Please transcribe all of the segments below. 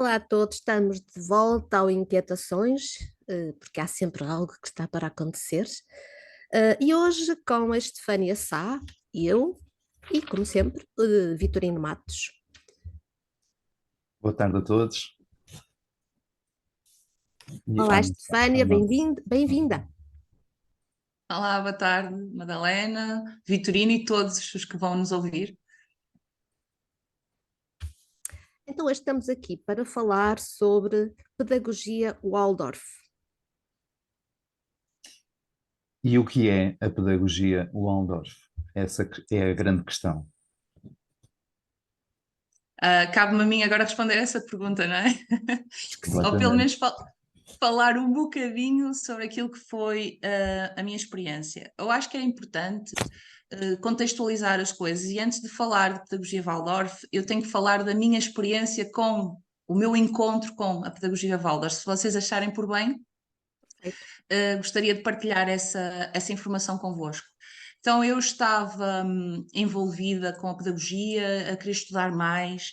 Olá a todos, estamos de volta ao Inquietações, porque há sempre algo que está para acontecer. E hoje com a Estefânia Sá, eu e, como sempre, Vitorino Matos. Boa tarde a todos. Olá, Estefânia, bem-vinda. Olá, boa tarde, Madalena, Vitorino e todos os que vão nos ouvir. Então, hoje estamos aqui para falar sobre pedagogia Waldorf. E o que é a pedagogia Waldorf? Essa é a grande questão. Cabe-me a mim agora responder essa pergunta, não é? Ou pelo Completamente. menos falar um bocadinho sobre aquilo que foi a minha experiência. Eu acho que é importante contextualizar as coisas e antes de falar de pedagogia Waldorf, eu tenho que falar da minha experiência com o meu encontro com a pedagogia Waldorf. Se vocês acharem por bem, gostaria de partilhar essa informação convosco. Então, eu estava envolvida com a pedagogia, a querer estudar mais,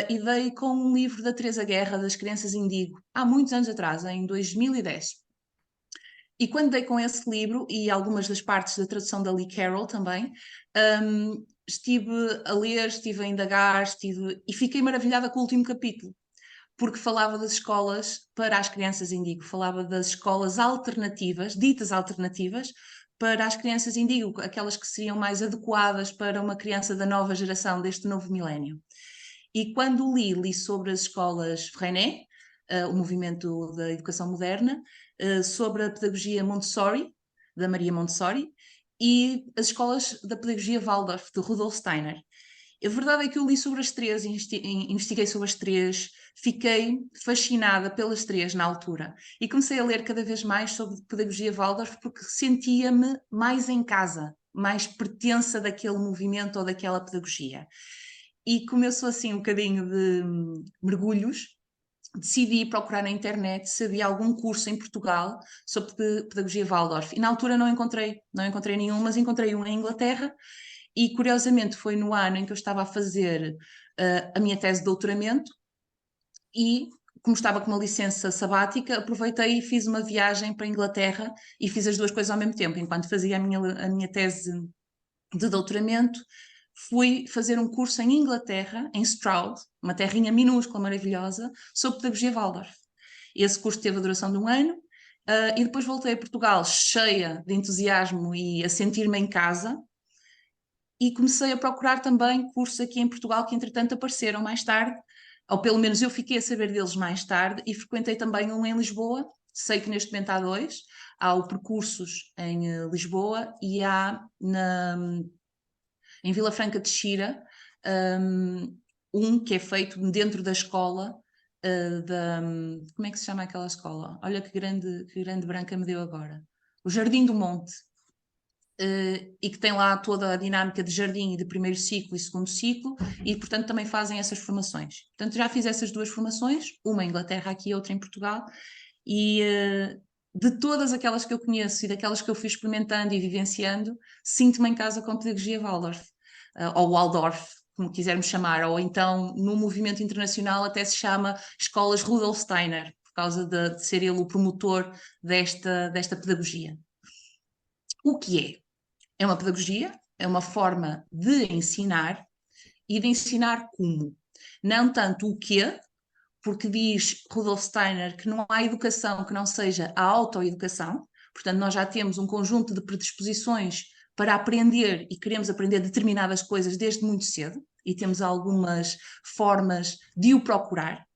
e dei com um livro da Teresa Guerra, das Crianças Indigo, há muitos anos atrás, em 2010. E quando dei com esse livro, e algumas das partes da tradução da Lee Carroll também, estive a ler, estive a indagar, e fiquei maravilhada com o último capítulo, porque falava das escolas para as crianças indigo, falava das escolas alternativas, ditas alternativas, para as crianças indigo, aquelas que seriam mais adequadas para uma criança da nova geração, deste novo milénio. E quando li sobre as escolas Freinet, o movimento da educação moderna, sobre a pedagogia Montessori, da Maria Montessori, e as escolas da pedagogia Waldorf, de Rudolf Steiner. A verdade é que eu li sobre as três, investiguei sobre as três, fiquei fascinada pelas três na altura e comecei a ler cada vez mais sobre pedagogia Waldorf porque sentia-me mais em casa, mais pertença daquele movimento ou daquela pedagogia. E começou assim um bocadinho de mergulhos. Decidi procurar na internet se havia algum curso em Portugal sobre pedagogia Waldorf. E na altura não encontrei nenhum, mas encontrei um em Inglaterra. E curiosamente foi no ano em que eu estava a fazer a minha tese de doutoramento e, como estava com uma licença sabática, aproveitei e fiz uma viagem para a Inglaterra e fiz as duas coisas ao mesmo tempo. Enquanto fazia a minha tese de doutoramento, fui fazer um curso em Inglaterra, em Stroud, uma terrinha minúscula, maravilhosa, sobre pedagogia Waldorf. Esse curso teve a duração de um ano, e depois voltei a Portugal cheia de entusiasmo e a sentir-me em casa, e comecei a procurar também cursos aqui em Portugal que entretanto apareceram mais tarde, ou pelo menos eu fiquei a saber deles mais tarde, e frequentei também um em Lisboa. Sei que neste momento há dois. Há o Percursos em Lisboa e há em Vila Franca de Xira, um que é feito dentro da escola, como é que se chama aquela escola? Olha que grande branca me deu agora. O Jardim do Monte. E que tem lá toda a dinâmica de jardim e de primeiro ciclo e segundo ciclo, e portanto também fazem essas formações. Portanto, já fiz essas duas formações, uma em Inglaterra aqui, outra em Portugal, e de todas aquelas que eu conheço e daquelas que eu fui experimentando e vivenciando, sinto-me em casa com a pedagogia Waldorf, ou Waldorf, como quisermos chamar, ou então no movimento internacional até se chama Escolas Rudolf Steiner, por causa de ser ele o promotor desta pedagogia. O que é? É uma pedagogia, é uma forma de ensinar e de ensinar como. Não tanto o quê, porque diz Rudolf Steiner que não há educação que não seja a autoeducação, portanto, nós já temos um conjunto de predisposições para aprender e queremos aprender determinadas coisas desde muito cedo e temos algumas formas de o procurar.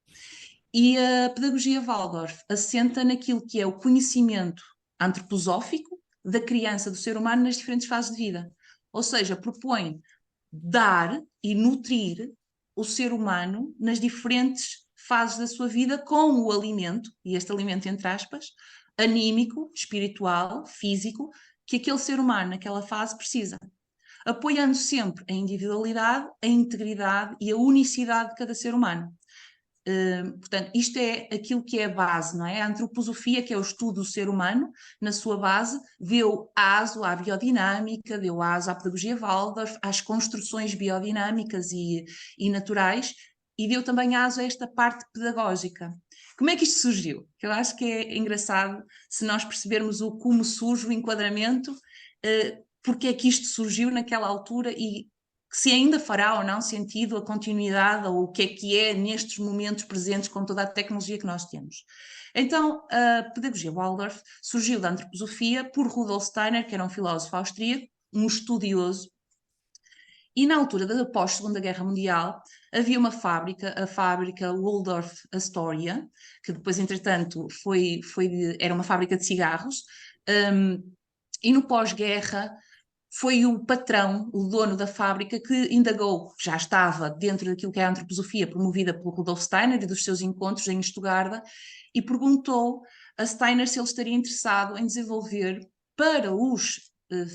E a pedagogia Waldorf assenta naquilo que é o conhecimento antroposófico da criança, do ser humano, nas diferentes fases de vida. Ou seja, propõe dar e nutrir o ser humano nas diferentes fases da sua vida com o alimento, e este alimento entre aspas, anímico, espiritual, físico, que aquele ser humano naquela fase precisa. Apoiando sempre a individualidade, a integridade e a unicidade de cada ser humano. Portanto, isto é aquilo que é a base, não é? A antroposofia, que é o estudo do ser humano, na sua base, deu aso à biodinâmica, deu aso à pedagogia Waldorf, às construções biodinâmicas e naturais, e deu também aso a esta parte pedagógica. Como é que isto surgiu? Que eu acho que é engraçado se nós percebermos o como surge o enquadramento, porque é que isto surgiu naquela altura e se ainda fará ou não sentido a continuidade ou o que é nestes momentos presentes com toda a tecnologia que nós temos. Então, a pedagogia Waldorf surgiu da antroposofia por Rudolf Steiner, que era um filósofo austríaco, um estudioso, e na altura da pós-Segunda Guerra Mundial havia uma fábrica, a fábrica Waldorf Astoria, que depois, entretanto, era uma fábrica de cigarros, e no pós-guerra foi o patrão, o dono da fábrica, que indagou, já estava dentro daquilo que é a antroposofia promovida por Rudolf Steiner e dos seus encontros em Estugarda, e perguntou a Steiner se ele estaria interessado em desenvolver para os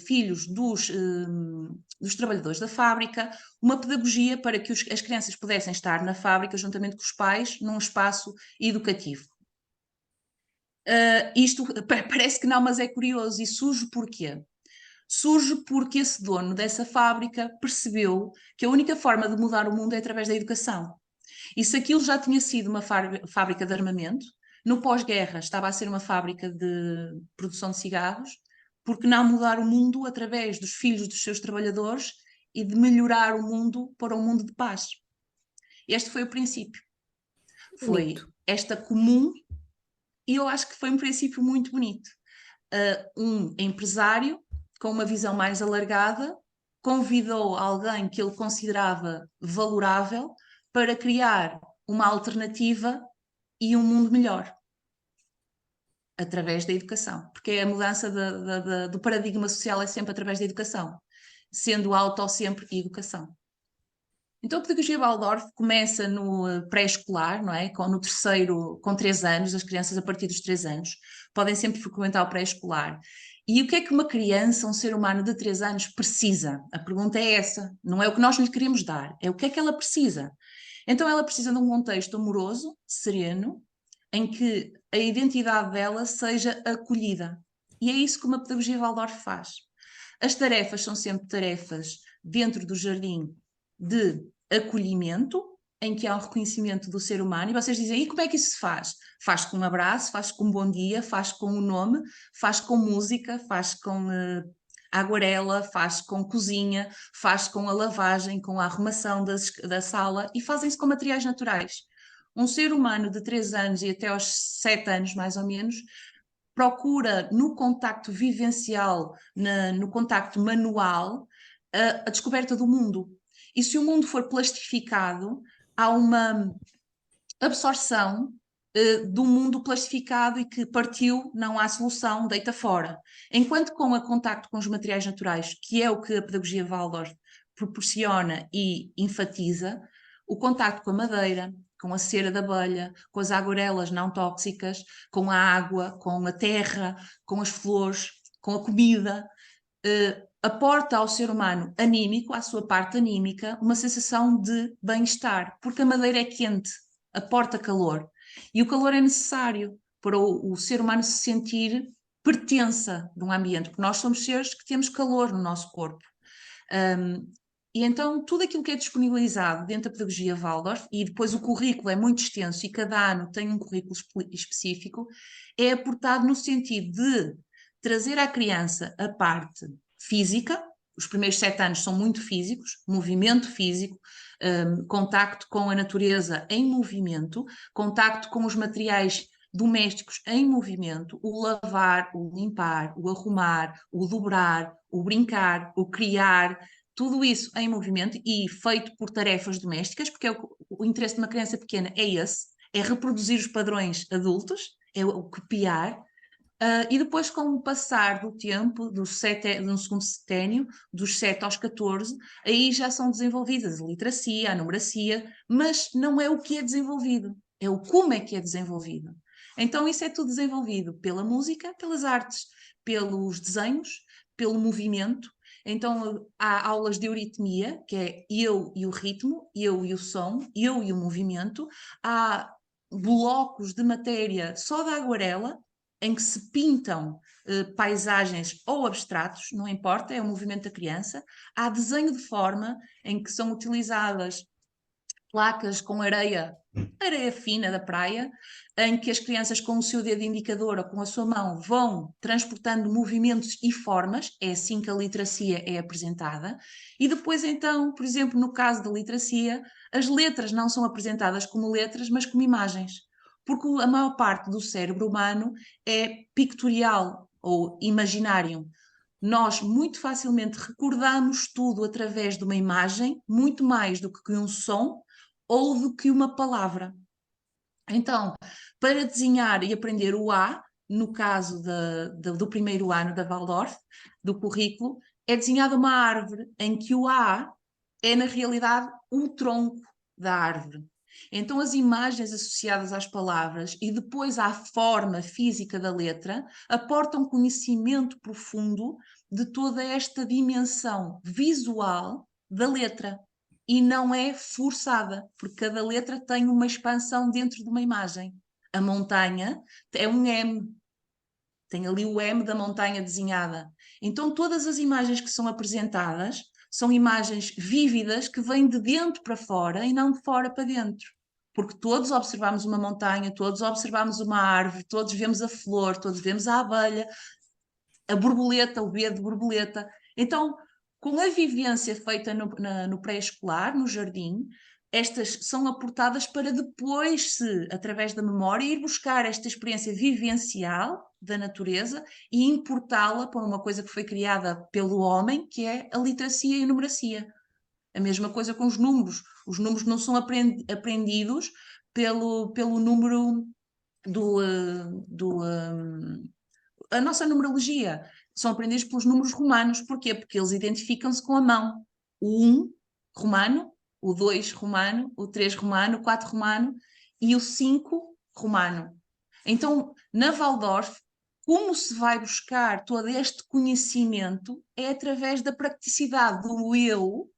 filhos dos trabalhadores da fábrica uma pedagogia para que as crianças pudessem estar na fábrica juntamente com os pais num espaço educativo. Isto parece que não, mas é curioso, e surge porquê? Surge porque esse dono dessa fábrica percebeu que a única forma de mudar o mundo é através da educação. E se aquilo já tinha sido uma fábrica de armamento, no pós-guerra estava a ser uma fábrica de produção de cigarros, porque não mudar o mundo através dos filhos dos seus trabalhadores e de melhorar o mundo para um mundo de paz? Este foi o princípio. Foi esta comum, e eu acho que foi um princípio muito bonito. Um empresário com uma visão mais alargada convidou alguém que ele considerava valorável para criar uma alternativa e um mundo melhor através da educação, porque a mudança do paradigma social é sempre através da educação, sendo auto sempre educação. Então a pedagogia Waldorf começa no pré-escolar, não é? No terceiro, com 3 anos, as crianças a partir dos 3 anos podem sempre frequentar o pré-escolar. E o que é que uma criança, um ser humano de 3 anos precisa? A pergunta é essa, não é o que nós lhe queremos dar, é o que é que ela precisa. Então ela precisa de um contexto amoroso, sereno, em que a identidade dela seja acolhida. E é isso que uma pedagogia Waldorf faz. As tarefas são sempre tarefas dentro do jardim de acolhimento, em que há um reconhecimento do ser humano, e vocês dizem, e como é que isso se faz? Faz com um abraço, faz com um bom dia, faz com um nome, faz com música, faz com aguarela, faz com cozinha, faz com a lavagem, com a arrumação da sala, e fazem-se com materiais naturais. Um ser humano de 3 anos e até aos 7 anos, mais ou menos, procura no contacto vivencial, no contacto manual, a descoberta do mundo. E se o mundo for plastificado, há uma absorção do mundo plastificado e que partiu, não há solução, deita fora. Enquanto com o contacto com os materiais naturais, que é o que a pedagogia Waldorf proporciona e enfatiza, o contacto com a madeira, com a cera da abelha, com as aguarelas não tóxicas, com a água, com a terra, com as flores, com a comida, aporta ao ser humano anímico, à sua parte anímica, uma sensação de bem-estar, porque a madeira é quente, aporta calor. E o calor é necessário para o ser humano se sentir pertença de um ambiente, porque nós somos seres que temos calor no nosso corpo. E então tudo aquilo que é disponibilizado dentro da pedagogia Waldorf, e depois o currículo é muito extenso e cada ano tem um currículo específico, é aportado no sentido de trazer à criança a parte física. Os primeiros 7 anos são muito físicos, movimento físico, contacto com a natureza em movimento, contacto com os materiais domésticos em movimento, o lavar, o limpar, o arrumar, o dobrar, o brincar, o criar, tudo isso em movimento e feito por tarefas domésticas, porque o interesse de uma criança pequena é esse, é reproduzir os padrões adultos, é o copiar. E depois, com o passar do tempo, no segundo seténio, dos 7 aos 14, aí já são desenvolvidas a literacia, a numeracia, mas não é o que é desenvolvido, é o como é que é desenvolvido. Então isso é tudo desenvolvido pela música, pelas artes, pelos desenhos, pelo movimento. Então há aulas de euritmia, que é eu e o ritmo, eu e o som, eu e o movimento. Há blocos de matéria só da aguarela, em que se pintam paisagens ou abstratos, não importa, é o movimento da criança. Há desenho de forma, em que são utilizadas placas com areia fina da praia, em que as crianças com o seu dedo indicador ou com a sua mão vão transportando movimentos e formas, é assim que a literacia é apresentada, e depois então, por exemplo, no caso da literacia, as letras não são apresentadas como letras, mas como imagens, porque a maior parte do cérebro humano é pictorial ou imaginário. Nós muito facilmente recordamos tudo através de uma imagem, muito mais do que um som ou do que uma palavra. Então, para desenhar e aprender o A, no caso do primeiro ano da Waldorf, do currículo, é desenhada uma árvore em que o A é, na realidade, o tronco da árvore. Então, as imagens associadas às palavras e depois à forma física da letra aportam conhecimento profundo de toda esta dimensão visual da letra e não é forçada, porque cada letra tem uma expansão dentro de uma imagem. A montanha é um M, tem ali o M da montanha desenhada. Então, todas as imagens que são apresentadas são imagens vívidas que vêm de dentro para fora e não de fora para dentro. Porque todos observamos uma montanha, todos observamos uma árvore, todos vemos a flor, todos vemos a abelha, a borboleta, o B de borboleta. Então, com a vivência feita no pré-escolar, no jardim, estas são aportadas para depois, através da memória, ir buscar esta experiência vivencial da natureza e importá-la para uma coisa que foi criada pelo homem, que é a literacia e a numeracia. A mesma coisa com os números. Os números não são aprendidos pelo número a nossa numerologia. São aprendidos pelos números romanos. Porquê? Porque eles identificam-se com a mão. O 1 romano, o 2 romano, o 3 romano, o 4 romano e o 5 romano. Então, na Waldorf, como se vai buscar todo este conhecimento é através da praticidade do eu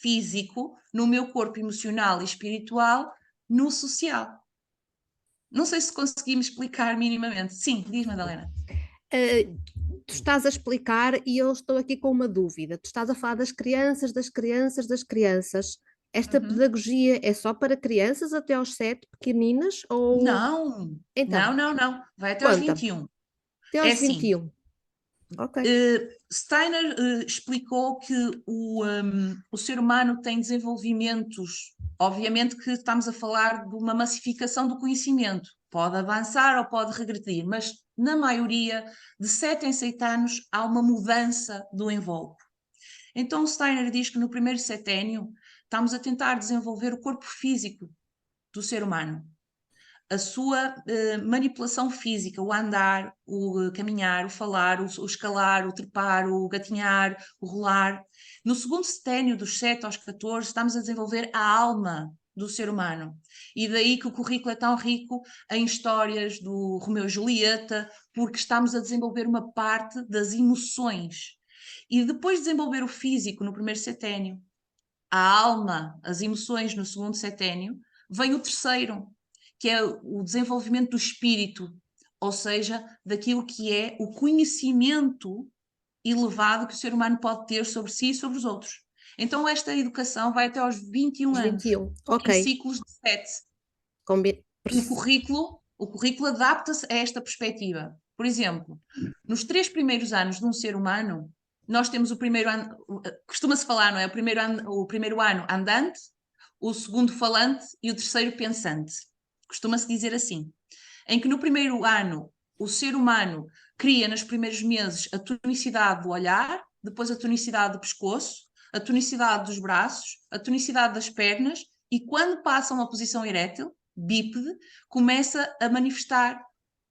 físico, no meu corpo emocional e espiritual, no social. Não sei se consegui me explicar minimamente. Sim, diz, Madalena. Tu estás a explicar e eu estou aqui com uma dúvida. Tu estás a falar das crianças, das crianças, das crianças. Esta pedagogia é só para crianças até aos 7, pequeninas? Ou... Não, Então, não. Vai até aos conta. 21. Até É aos assim, 21. Ok. Steiner explicou que o ser humano tem desenvolvimentos, obviamente que estamos a falar de uma massificação do conhecimento, pode avançar ou pode regredir, mas na maioria, de 7 em 7 anos, há uma mudança do invólucro. Então Steiner diz que no primeiro seténio estamos a tentar desenvolver o corpo físico do ser humano, a sua manipulação física, o andar, o caminhar, o falar, o escalar, o trepar, o gatinhar, o rolar. No segundo seténio, dos 7 aos 14, estamos a desenvolver a alma do ser humano. E daí que o currículo é tão rico em histórias do Romeu e Julieta, porque estamos a desenvolver uma parte das emoções. E depois de desenvolver o físico no primeiro seténio, a alma, as emoções no segundo seténio, vem o terceiro, que é o desenvolvimento do espírito, ou seja, daquilo que é o conhecimento elevado que o ser humano pode ter sobre si e sobre os outros. Então esta educação vai até aos 21 Aos anos, 21. Ok. em ciclos de 7. O currículo adapta-se a esta perspectiva. Por exemplo, nos 3 primeiros anos de um ser humano, nós temos o primeiro ano, costuma-se falar, não é? O primeiro ano andante, o segundo falante e o terceiro pensante. Costuma-se dizer assim, em que no primeiro ano o ser humano cria nos primeiros meses a tonicidade do olhar, depois a tonicidade do pescoço, a tonicidade dos braços, a tonicidade das pernas e quando passa a uma posição erétil, bípede, começa a manifestar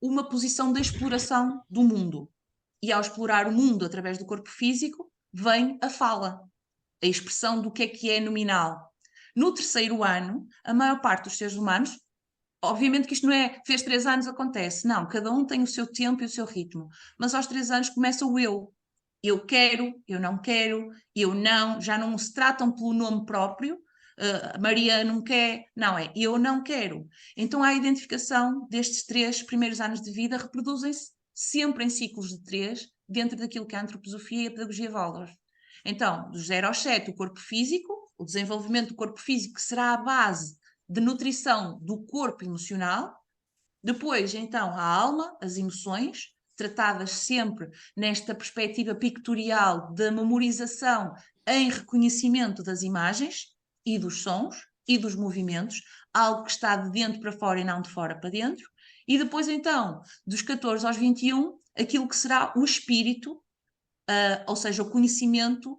uma posição de exploração do mundo. E ao explorar o mundo através do corpo físico, vem a fala, a expressão do que é nominal. No terceiro ano, a maior parte dos seres humanos, obviamente que isto não é, fez 3 anos, acontece. Não, cada um tem o seu tempo e o seu ritmo. Mas aos 3 anos começa o eu. Eu quero, eu não quero, eu não, já não se tratam pelo nome próprio, Maria não quer, não, é eu não quero. Então a identificação destes 3 primeiros anos de vida reproduzem-se sempre em ciclos de 3, dentro daquilo que é a antroposofia e a pedagogia Waldorf. Então, dos 0 aos 7, o corpo físico, o desenvolvimento do corpo físico, que será a base de nutrição do corpo emocional. Depois, então, a alma, as emoções, tratadas sempre nesta perspectiva pictorial da memorização em reconhecimento das imagens e dos sons e dos movimentos, algo que está de dentro para fora e não de fora para dentro. E depois, então, dos 14 aos 21, aquilo que será o espírito, ou seja, o conhecimento,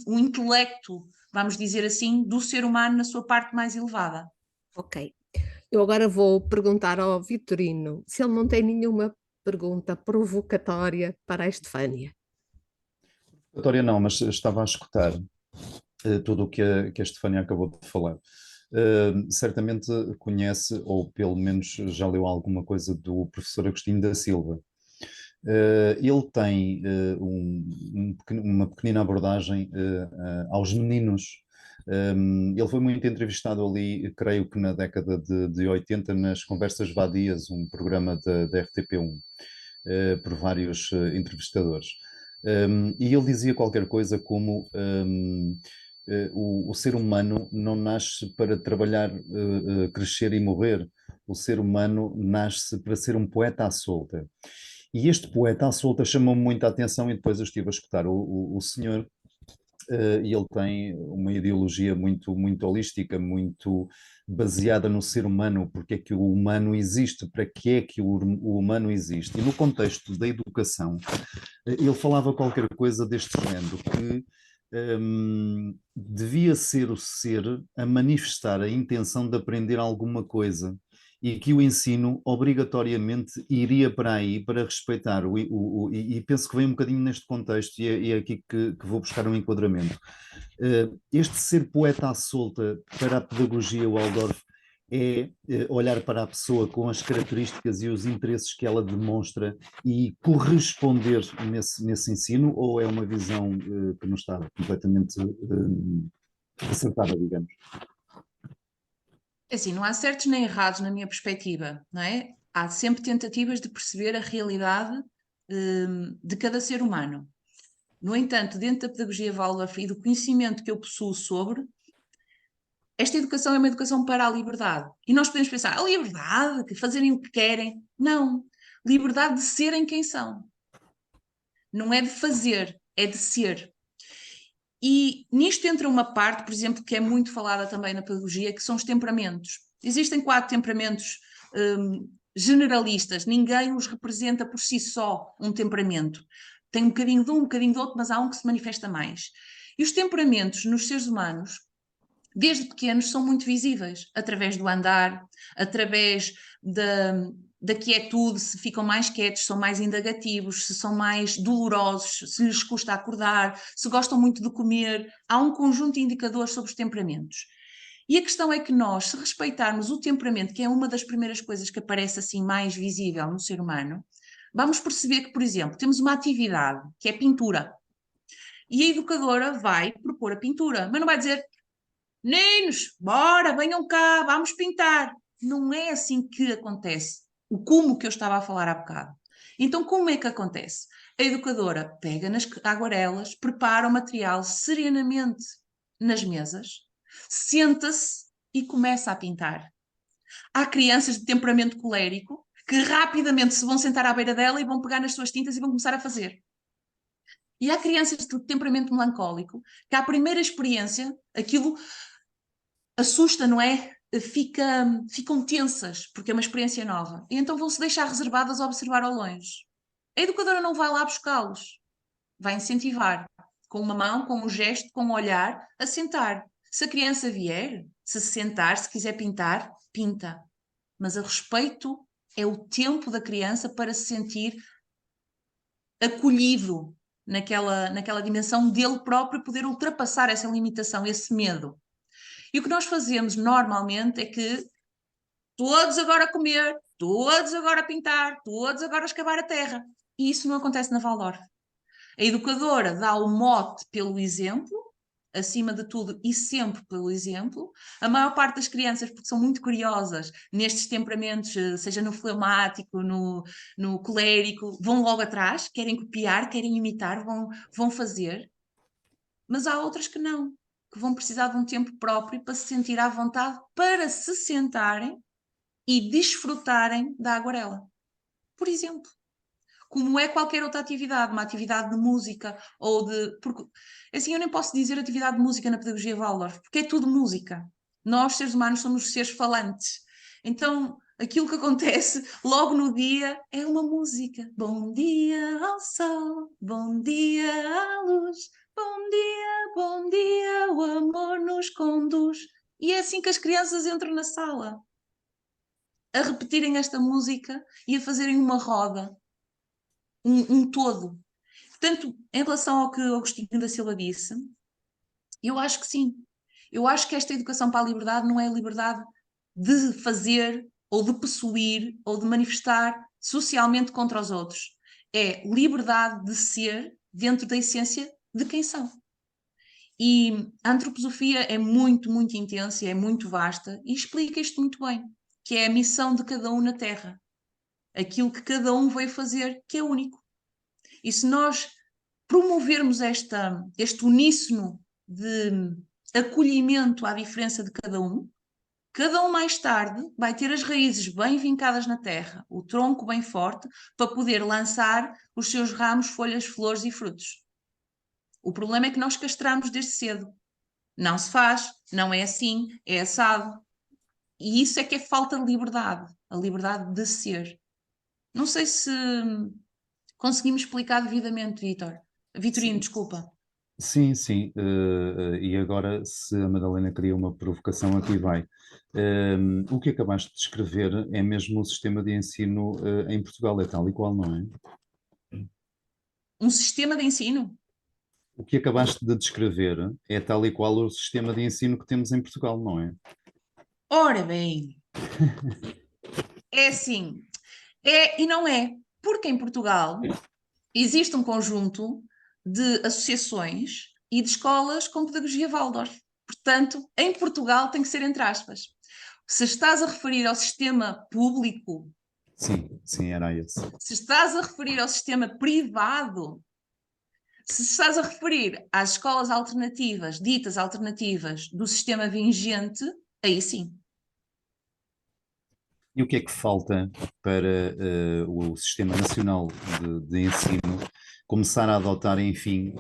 o intelecto, vamos dizer assim, do ser humano na sua parte mais elevada. Ok. Eu agora vou perguntar ao Vitorino se ele não tem nenhuma pergunta provocatória para a Estefânia. Vitória não, mas estava a escutar tudo o que a Estefânia acabou de falar. Certamente conhece, ou pelo menos já leu alguma coisa do professor Agostinho da Silva. Ele tem uma pequenina abordagem aos meninos. Ele foi muito entrevistado ali, creio que na década de 80, nas Conversas Vadias, um programa da RTP1, por vários entrevistadores. E ele dizia qualquer coisa como o ser humano não nasce para trabalhar, crescer e morrer. O ser humano nasce para ser um poeta à solta. E este poeta à solta chamou-me muita atenção e depois eu estive a escutar o senhor, e ele tem uma ideologia muito holística, muito baseada no ser humano, porque é que o humano existe, para que é que o humano existe. E no contexto da educação, ele falava qualquer coisa deste género, que devia ser o ser a manifestar a intenção de aprender alguma coisa e que o ensino obrigatoriamente iria para aí para respeitar e penso que vem um bocadinho neste contexto e é aqui que vou buscar um enquadramento. Este ser poeta à solta para a pedagogia Waldorf é olhar para a pessoa com as características e os interesses que ela demonstra e corresponder nesse ensino, ou é uma visão que não está completamente acertada, digamos? Assim, não há certos nem errados na minha perspectiva, não é? Há sempre tentativas de perceber a realidade de cada ser humano. No entanto, dentro da pedagogia Waldorf e do conhecimento que eu possuo sobre, esta educação é uma educação para a liberdade. E nós podemos pensar, a liberdade, que fazerem o que querem. Não. Liberdade de serem quem são. Não é de fazer, é de ser. E nisto entra uma parte, por exemplo, que é muito falada também na pedagogia, que são os temperamentos. Existem 4 temperamentos generalistas, ninguém os representa por si só, um temperamento. Tem um bocadinho de um bocadinho do outro, mas há um que se manifesta mais. E os temperamentos nos seres humanos, desde pequenos, são muito visíveis, através do andar, através da quietude, se ficam mais quietos, são mais indagativos, se são mais dolorosos, se lhes custa acordar, se gostam muito de comer. Há um conjunto de indicadores sobre os temperamentos. E a questão é que nós, se respeitarmos o temperamento, que é uma das primeiras coisas que aparece assim mais visível no ser humano, vamos perceber que, por exemplo, temos uma atividade que é pintura. E a educadora vai propor a pintura, mas não vai dizer: meninos, bora, venham cá, vamos pintar. Não é assim que acontece. O como que eu estava a falar há bocado. Então, como é que acontece? A educadora pega nas aguarelas, prepara o material serenamente nas mesas, senta-se e começa a pintar. Há crianças de temperamento colérico que rapidamente se vão sentar à beira dela e vão pegar nas suas tintas e vão começar a fazer. E há crianças de temperamento melancólico que, à primeira experiência, aquilo assusta, não é? Ficam tensas, porque é uma experiência nova. E então vão-se deixar reservadas a observar ao longe. A educadora não vai lá buscá-los. Vai incentivar, com uma mão, com um gesto, com um olhar, a sentar. Se a criança vier, se sentar, se quiser pintar, pinta. Mas a respeito é o tempo da criança para se sentir acolhido naquela dimensão dele próprio poder ultrapassar essa limitação, esse medo. E o que nós fazemos normalmente é que todos agora a comer, todos agora a pintar, todos agora a escavar a terra. E isso não acontece na Waldorf. A educadora dá o mote pelo exemplo, acima de tudo e sempre pelo exemplo. A maior parte das crianças, porque são muito curiosas nestes temperamentos, seja no fleumático, no colérico, vão logo atrás, querem copiar, querem imitar, vão fazer. Mas há outras que não. que vão precisar de um tempo próprio para se sentir à vontade, para se sentarem e desfrutarem da aguarela. Por exemplo, como é qualquer outra atividade, uma atividade de música ou de... Porque, assim, eu nem posso dizer atividade de música na pedagogia Waldorf, porque é tudo música. Nós, seres humanos, somos seres falantes. Então, aquilo que acontece logo no dia é uma música. Bom dia ao sol, bom dia à luz, bom dia, o amor nos conduz. E é assim que as crianças entram na sala, a repetirem esta música e a fazerem uma roda, um todo. Portanto, em relação ao que o Agostinho da Silva disse, eu acho que sim. Eu acho que esta educação para a liberdade não é a liberdade de fazer, ou de possuir, ou de manifestar socialmente contra os outros. É liberdade de ser dentro da essência de quem são. E a antroposofia é muito, muito intensa, é muito vasta e explica isto muito bem, que é a missão de cada um na Terra. Aquilo que cada um veio fazer, que é único. E se nós promovermos este uníssono de acolhimento à diferença de cada um mais tarde vai ter as raízes bem vincadas na terra, o tronco bem forte, para poder lançar os seus ramos, folhas, flores e frutos. O problema é que nós castramos desde cedo. Não se faz, não é assim, é assado. E isso é que é falta de liberdade, a liberdade de ser. Não sei se conseguimos explicar devidamente, Vitorino, desculpa. Sim, sim. E agora, se a Madalena queria uma provocação, aqui vai. O que acabaste de descrever é mesmo o sistema de ensino, em Portugal, é tal e qual, não é? Um sistema de ensino? O que acabaste de descrever é tal e qual o sistema de ensino que temos em Portugal, não é? Ora bem, é assim, é e não é, porque em Portugal existe um conjunto de associações e de escolas com pedagogia Waldorf. Portanto, em Portugal tem que ser entre aspas. Se estás a referir ao sistema público, Sim, sim, era esse. se estás a referir ao sistema privado, se estás a referir às escolas alternativas, ditas alternativas do sistema vigente, aí sim. E o que é que falta para o Sistema Nacional de Ensino começar a adotar, enfim,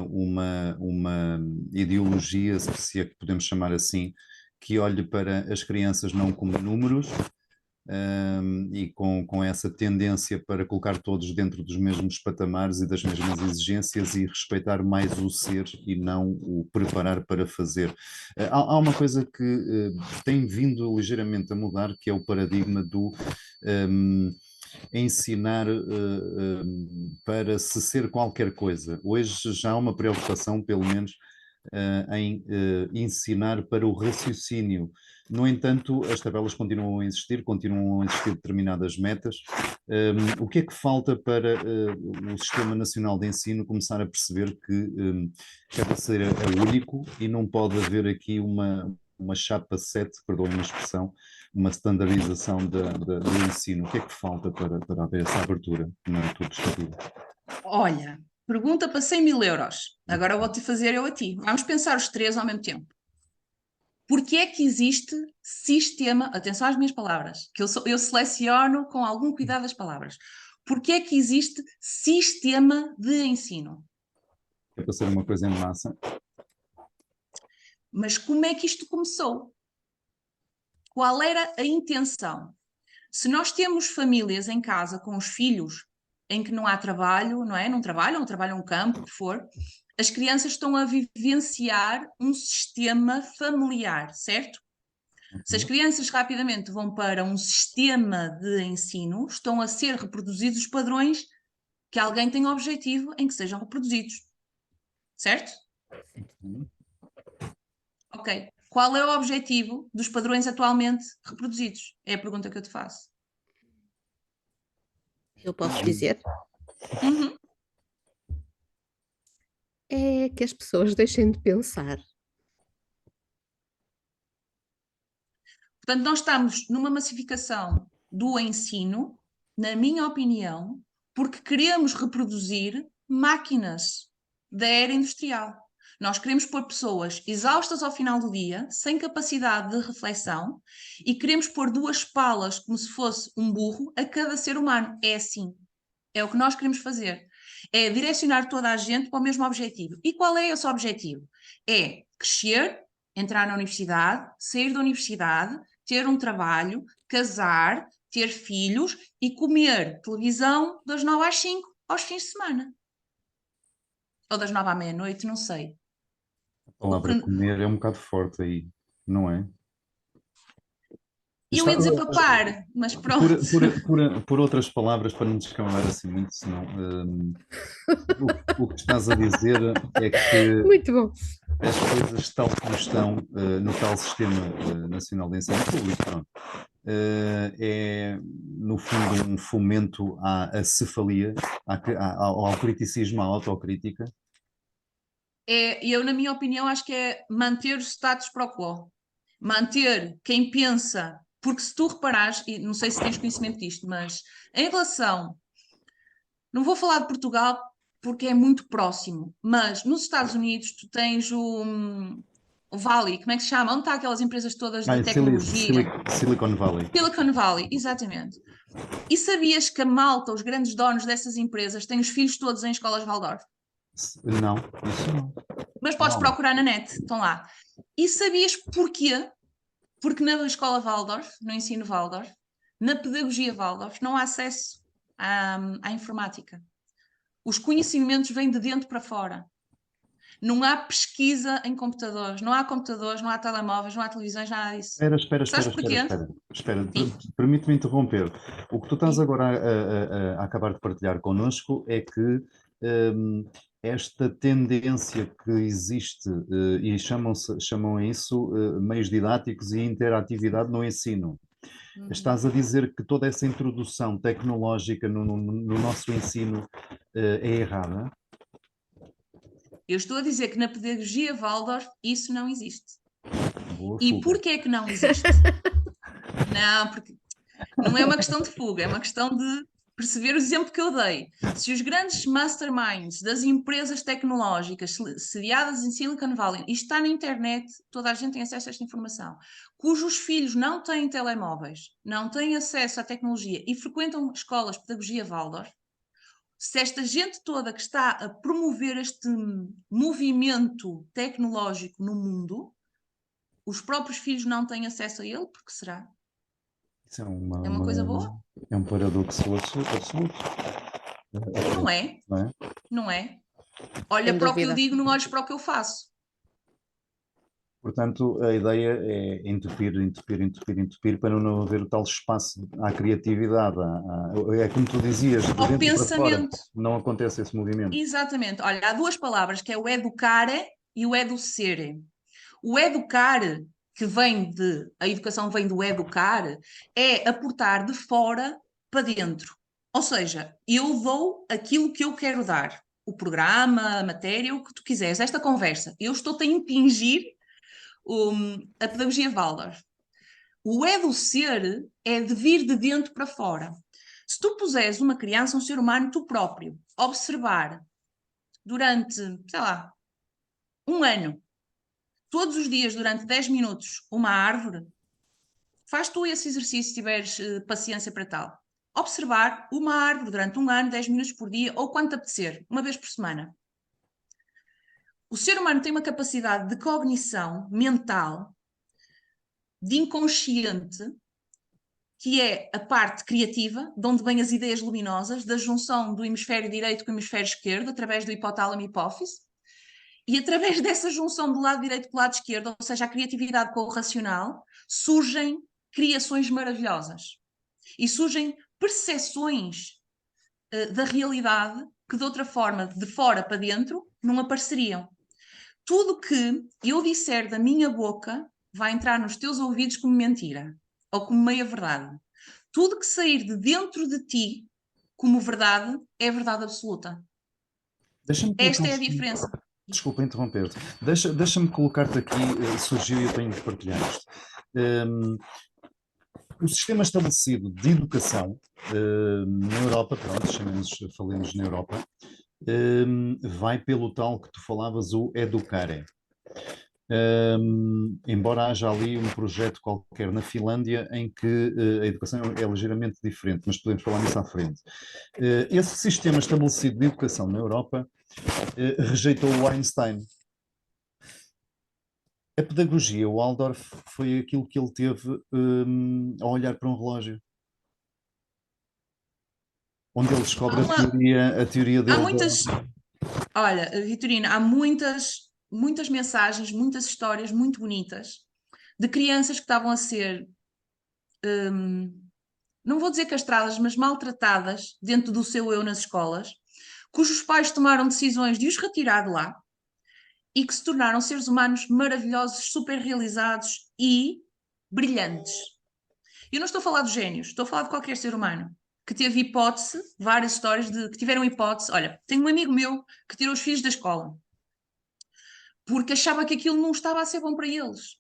uma ideologia, se é que podemos chamar assim, que olhe para as crianças não como números, e com essa tendência para colocar todos dentro dos mesmos patamares e das mesmas exigências e respeitar mais o ser e não o preparar para fazer. Há uma coisa que tem vindo ligeiramente a mudar, que é o paradigma do ensinar para se ser qualquer coisa. Hoje já há uma preocupação, pelo menos, em ensinar para o raciocínio. No entanto, as tabelas continuam a existir determinadas metas. O que é que falta para o Sistema Nacional de Ensino começar a perceber que cada ser é único e não pode haver aqui uma chapa 7, perdoem a expressão, uma standardização do ensino? O que é que falta para haver essa abertura na tua perspectiva? Olha, pergunta para 100 mil euros. Agora vou-te fazer eu a ti. Vamos pensar os três ao mesmo tempo. Porque é que existe sistema... Atenção às minhas palavras, que eu seleciono com algum cuidado as palavras. Porque é que existe sistema de ensino? É para ser uma coisa em massa? Mas como é que isto começou? Qual era a intenção? Se nós temos famílias em casa com os filhos em que não há trabalho, não é? Não trabalham, trabalham no campo, o que for, as crianças estão a vivenciar um sistema familiar, certo? Se as crianças rapidamente vão para um sistema de ensino, estão a ser reproduzidos os padrões que alguém tem o objetivo em que sejam reproduzidos, certo? Ok. Qual é o objetivo dos padrões atualmente reproduzidos? É a pergunta que eu te faço. Eu posso dizer, Uhum. é que as pessoas deixem de pensar. Portanto, nós estamos numa massificação do ensino, na minha opinião, porque queremos reproduzir máquinas da era industrial. Nós queremos pôr pessoas exaustas ao final do dia, sem capacidade de reflexão, e queremos pôr duas palas, como se fosse um burro, a cada ser humano. É assim. É o que nós queremos fazer. É direcionar toda a gente para o mesmo objetivo. E qual é esse objetivo? É crescer, entrar na universidade, sair da universidade, ter um trabalho, casar, ter filhos e comer televisão das 9 às 5 aos fins de semana. Ou das 9 à meia-noite, não sei. A palavra comer é um bocado forte aí, não é? Eu ia dizer papar, mas pronto. Por outras palavras, para não descambar assim muito, senão o que estás a dizer é que Muito bom. as coisas tal como estão no tal Sistema Nacional de Ensino Público, pronto, é no fundo um fomento à cefalia, ao criticismo, à autocrítica. Eu, na minha opinião, acho que é manter o status quo. Manter quem pensa, porque se tu reparares, e não sei se tens conhecimento disto, mas em relação, não vou falar de Portugal porque é muito próximo, mas nos Estados Unidos tu tens o Valley, como é que se chama? Onde está aquelas empresas todas de tecnologia? Silicon Valley. Silicon Valley, exatamente. E sabias que a malta, os grandes donos dessas empresas, têm os filhos todos em escolas Waldorf? Não, isso não. Mas podes Não. procurar na net, estão lá. E sabias porquê? Porque na escola Waldorf, no ensino Waldorf, na pedagogia Waldorf, não há acesso à informática. Os conhecimentos vêm de dentro para fora. Não há pesquisa em computadores, não há telemóveis, não há televisões, nada disso. Sabes porquê? Espera. Permite-me interromper. O que tu estás Sim. agora a acabar de partilhar connosco é que esta tendência que existe, e chamam a isso meios didáticos e interatividade no ensino. Estás a dizer que toda essa introdução tecnológica no nosso ensino é errada? Eu estou a dizer que na pedagogia Waldorf isso não existe. Boa E fuga. porquê que não existe? Não, porque não é uma questão de fuga, é uma questão de perceber o exemplo que eu dei. Se os grandes masterminds das empresas tecnológicas sediadas em Silicon Valley, isto está na internet, toda a gente tem acesso a esta informação, cujos filhos não têm telemóveis, não têm acesso à tecnologia e frequentam escolas de pedagogia Waldorf, se esta gente toda que está a promover este movimento tecnológico no mundo, os próprios filhos não têm acesso a ele, porque será? Isso é É uma coisa boa? é um paradoxo absoluto. Não é? Não é? Não é? Olha Sem para o que eu dúvida. digo, não olhes para o que eu faço. Portanto, a ideia é entupir para não haver o tal espaço à criatividade. É como tu dizias, de Ao dentro para fora, pensamento. não acontece esse movimento. Exatamente. Olha, há duas palavras, que é o educare e o educere. O educar, a educação vem do educar, é aportar de fora para dentro. Ou seja, eu dou aquilo que eu quero dar. O programa, a matéria, o que tu quiseres. Esta conversa. Eu estou-te a impingir a pedagogia Waldorf. O educer é de vir de dentro para fora. Se tu puseres uma criança, um ser humano, tu próprio, observar durante, sei lá, um ano, todos os dias, durante 10 minutos, uma árvore, faz tu esse exercício se tiveres paciência para tal. Observar uma árvore durante um ano, 10 minutos por dia, ou quanto apetecer, uma vez por semana. O ser humano tem uma capacidade de cognição mental, de inconsciente, que é a parte criativa, de onde vêm as ideias luminosas, da junção do hemisfério direito com o hemisfério esquerdo, através do hipotálamo e hipófise, e através dessa junção do lado direito com o lado esquerdo, ou seja, a criatividade com o racional, surgem criações maravilhosas. E surgem percepções da realidade que, de outra forma, de fora para dentro, não apareceriam. Tudo que eu disser da minha boca vai entrar nos teus ouvidos como mentira, ou como meia-verdade. Tudo que sair de dentro de ti como verdade é verdade absoluta. Esta é a diferença. Desculpa interromper-te. Deixa-me colocar-te aqui, surgiu e eu tenho de partilhar isto. O sistema estabelecido de educação na Europa, pronto, falemos na Europa, vai pelo tal que tu falavas, o Educare. Embora haja ali um projeto qualquer na Finlândia em que a educação é ligeiramente diferente, mas podemos falar nisso à frente. Esse sistema estabelecido de educação na Europa rejeitou o Einstein. A pedagogia, o Waldorf, foi aquilo que ele teve a olhar para um relógio, onde ele descobre a teoria Há dele. muitas, olha, Vitorina, há muitas mensagens, muitas histórias muito bonitas de crianças que estavam a ser, não vou dizer castradas, mas maltratadas dentro do seu eu nas escolas, cujos pais tomaram decisões de os retirar de lá e que se tornaram seres humanos maravilhosos, super realizados e brilhantes. Eu não estou a falar dos génios, estou a falar de qualquer ser humano que teve hipótese, várias histórias de que tiveram hipótese. Olha, tenho um amigo meu que tirou os filhos da escola porque achava que aquilo não estava a ser bom para eles.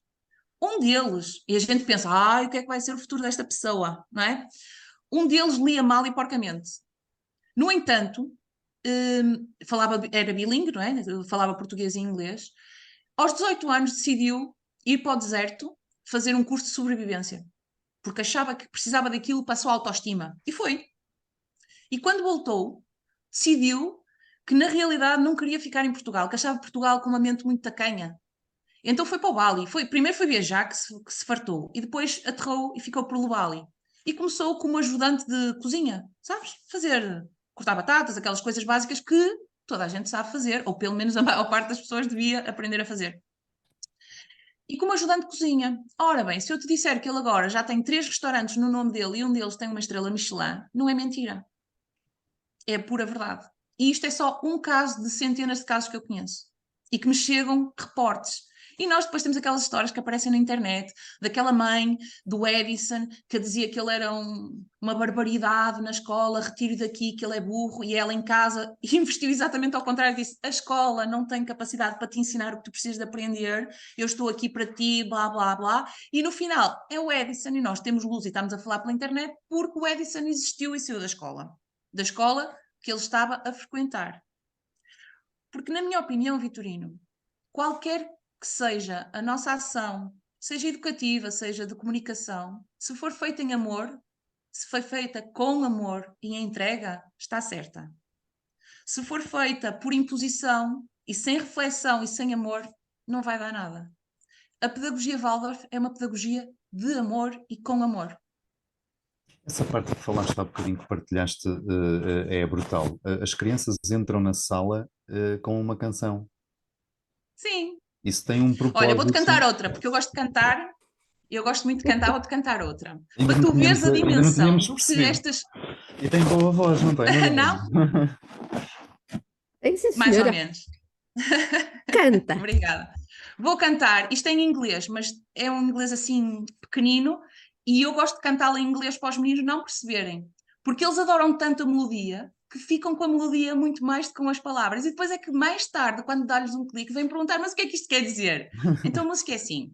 Um deles, e a gente pensa, o que é que vai ser o futuro desta pessoa, não é? Um deles lia mal e porcamente. No entanto, era bilíngue, não é? Falava português e inglês. Aos 18 anos decidiu ir para o deserto fazer um curso de sobrevivência, porque achava que precisava daquilo para a sua autoestima. E foi. E quando voltou, decidiu que na realidade não queria ficar em Portugal, que achava Portugal com uma mente muito tacanha. Então foi para o Bali. Primeiro foi viajar, que se fartou, e depois aterrou e ficou pelo Bali. E começou como ajudante de cozinha, sabes? Cortar batatas, aquelas coisas básicas que toda a gente sabe fazer, ou pelo menos a maior parte das pessoas devia aprender a fazer. E como ajudante de cozinha. Ora bem, se eu te disser que ele agora já tem 3 restaurantes no nome dele e um deles tem uma estrela Michelin, não é mentira. É pura verdade. E isto é só um caso de centenas de casos que eu conheço. E que me chegam reportes. E nós depois temos aquelas histórias que aparecem na internet, daquela mãe do Edison, que dizia que ele era uma barbaridade na escola, retire daqui que ele é burro, e ela em casa investiu exatamente ao contrário, disse, a escola não tem capacidade para te ensinar o que tu precisas de aprender, eu estou aqui para ti, blá, blá, blá. E no final, é o Edison, e nós temos luz e estamos a falar pela internet, porque o Edison existiu e saiu da escola. Da escola que ele estava a frequentar. Porque, na minha opinião, Vitorino, qualquer que seja a nossa ação, seja educativa, seja de comunicação, se for feita em amor, se for feita com amor e em entrega, está certa. Se for feita por imposição e sem reflexão e sem amor, não vai dar nada. A pedagogia Waldorf é uma pedagogia de amor e com amor. Essa parte que falaste há bocadinho, que partilhaste, é brutal. As crianças entram na sala com uma canção. Sim. Isso tem um Olha, vou-te propósito. cantar outra, porque eu gosto de cantar. Eu gosto muito de cantar, vou-te cantar outra. Ainda Para não tu veres tínhamos, a ainda não dimensão tínhamos do que percebido. estas. E tem boa voz, não tem? Não? É sim, Mais ou senhora. menos. Canta. Obrigada. Vou cantar, isto é em inglês, mas é um inglês assim pequenino, e eu gosto de cantá-lo em inglês para os meninos não perceberem, porque eles adoram tanto a melodia que ficam com a melodia muito mais do que com as palavras. E depois é que mais tarde, quando dá-lhes um clique, vêm perguntar: mas o que é que isto quer dizer? Então a música é assim.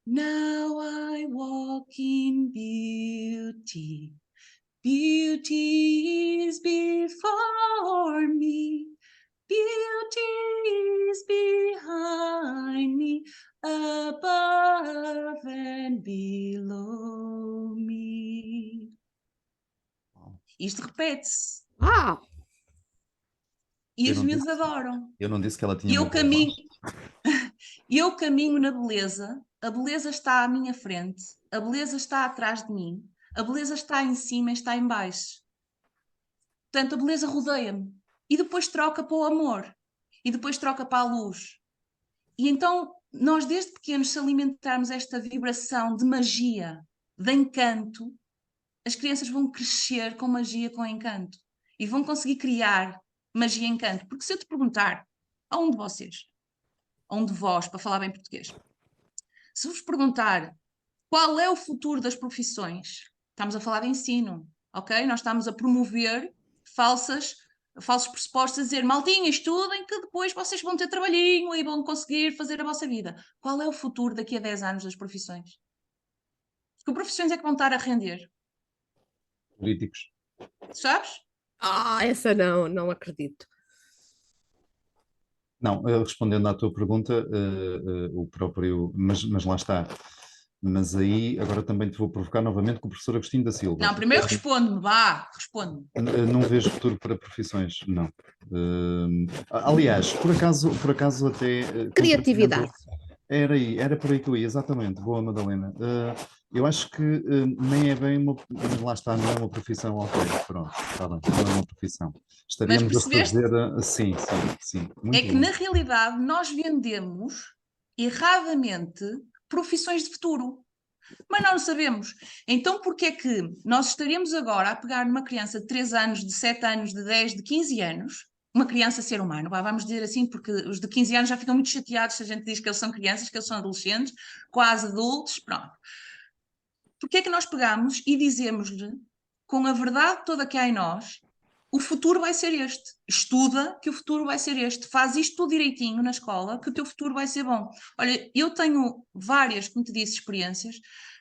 Now I walk in beauty. Beauty is before me. Beauty is behind me, above and below me. Isto repete-se. Ah, E Eu os não miúdos disse, adoram. eu não disse que ela tinha E uma eu boa voz. caminho, eu caminho na beleza, a beleza está à minha frente, a beleza está atrás de mim, a beleza está em cima e está em baixo. Portanto, a beleza rodeia-me. E depois troca para o amor. E depois troca para a luz. E então, nós desde pequenos, se alimentarmos esta vibração de magia, de encanto, as crianças vão crescer com magia, com encanto. E vão conseguir criar magia e encanto. Porque se eu te perguntar, a um de vocês, a um de vós, para falar bem português, se vos perguntar qual é o futuro das profissões, estamos a falar de ensino, ok? Nós estamos a promover falsos pressupostos, a dizer, maltinha, estudem que depois vocês vão ter trabalhinho e vão conseguir fazer a vossa vida. Qual é o futuro daqui a 10 anos das profissões? Que profissões é que vão estar a render? Políticos. Sabes? Essa não, não acredito. Não, respondendo à tua pergunta, o próprio, mas lá está. Mas aí agora também te vou provocar novamente com o professor Agostinho da Silva. Não, primeiro responde-me, vá, responde-me. Não vejo futuro para profissões, não. Aliás, por acaso até Criatividade. era por aí que eu ia, exatamente, boa Madalena. Eu acho que nem é bem uma, lá está, não é uma profissão, ok, pronto, está bem, não é uma profissão. Mas Estaríamos a percebeste? fazer, sim, sim, sim, É muito que bom. na realidade nós vendemos erradamente profissões de futuro. Mas nós não sabemos. Então, porquê é que nós estaríamos agora a pegar numa criança de 3 anos, de 7 anos, de 10, de 15 anos, uma criança ser humano, vamos dizer assim, porque os de 15 anos já ficam muito chateados se a gente diz que eles são crianças, que eles são adolescentes, quase adultos, pronto. Porquê é que nós pegamos e dizemos-lhe, com a verdade toda que há em nós, o futuro vai ser este. Estuda que o futuro vai ser este. Faz isto tudo direitinho na escola, que o teu futuro vai ser bom. Olha, eu tenho várias, como te disse, experiências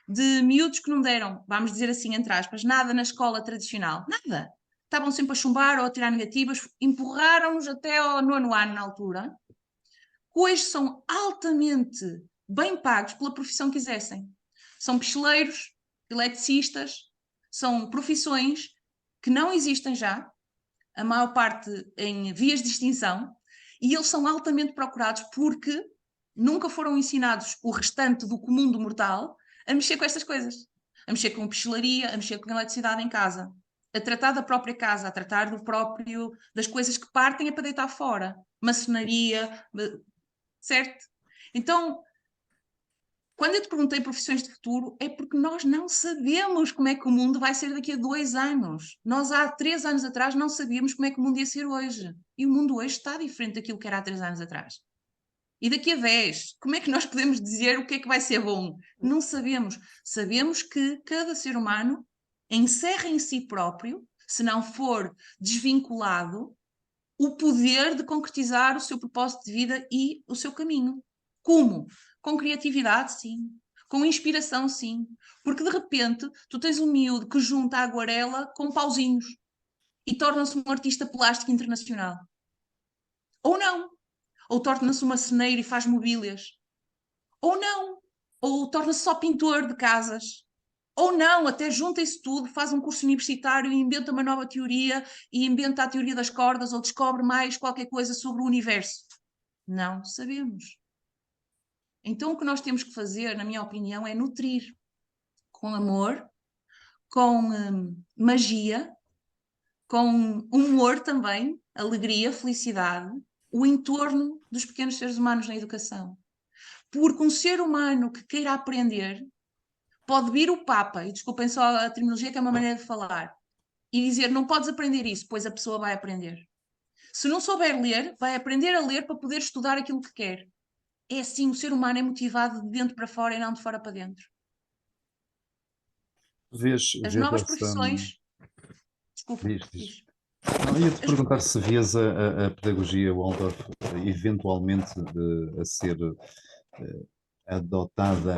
de miúdos que não deram, vamos dizer assim, entre aspas, nada na escola tradicional. Nada. Estavam sempre a chumbar ou a tirar negativas, empurraram-nos até ao 9º ano na altura. Hoje são altamente bem pagos pela profissão que exercem. São picheleiros, eletricistas, são profissões que não existem já, a maior parte em vias de extinção, e eles são altamente procurados porque nunca foram ensinados o restante do comum do mortal a mexer com estas coisas, a mexer com pichelaria, a mexer com eletricidade em casa, a tratar da própria casa, a tratar do próprio, das coisas que partem é para deitar fora, maçonaria, certo? Então, quando eu te perguntei profissões de futuro, é porque nós não sabemos como é que o mundo vai ser daqui a 2 anos. Nós há 3 anos atrás não sabíamos como é que o mundo ia ser hoje. E o mundo hoje está diferente daquilo que era há 3 anos atrás. E daqui a 10, como é que nós podemos dizer o que é que vai ser bom? Não sabemos. Sabemos que cada ser humano encerra em si próprio, se não for desvinculado, o poder de concretizar o seu propósito de vida e o seu caminho. Como? Com criatividade, sim. Com inspiração, sim. Porque de repente tu tens um miúdo que junta a aguarela com pauzinhos e torna-se um artista plástico internacional. Ou não. Ou torna-se uma ceneira e faz mobílias. Ou não. Ou torna-se só pintor de casas. Ou não, até junta isso tudo, faz um curso universitário e inventa uma nova teoria e inventa a teoria das cordas ou descobre mais qualquer coisa sobre o universo. Não sabemos. Então o que nós temos que fazer, na minha opinião, é nutrir com amor, com magia, com humor também, alegria, felicidade, o entorno dos pequenos seres humanos na educação. Porque um ser humano que queira aprender pode vir o Papa, e desculpem só a terminologia que é uma maneira de falar, e dizer não podes aprender isso, pois a pessoa vai aprender. Se não souber ler, vai aprender a ler para poder estudar aquilo que quer. É assim, o ser humano é motivado de dentro para fora e não de fora para dentro. As Vês novas essa. profissões... Desculpa, Diz, diz. diz. Não, ia-te perguntar se vias a pedagogia Waldorf eventualmente a ser adotada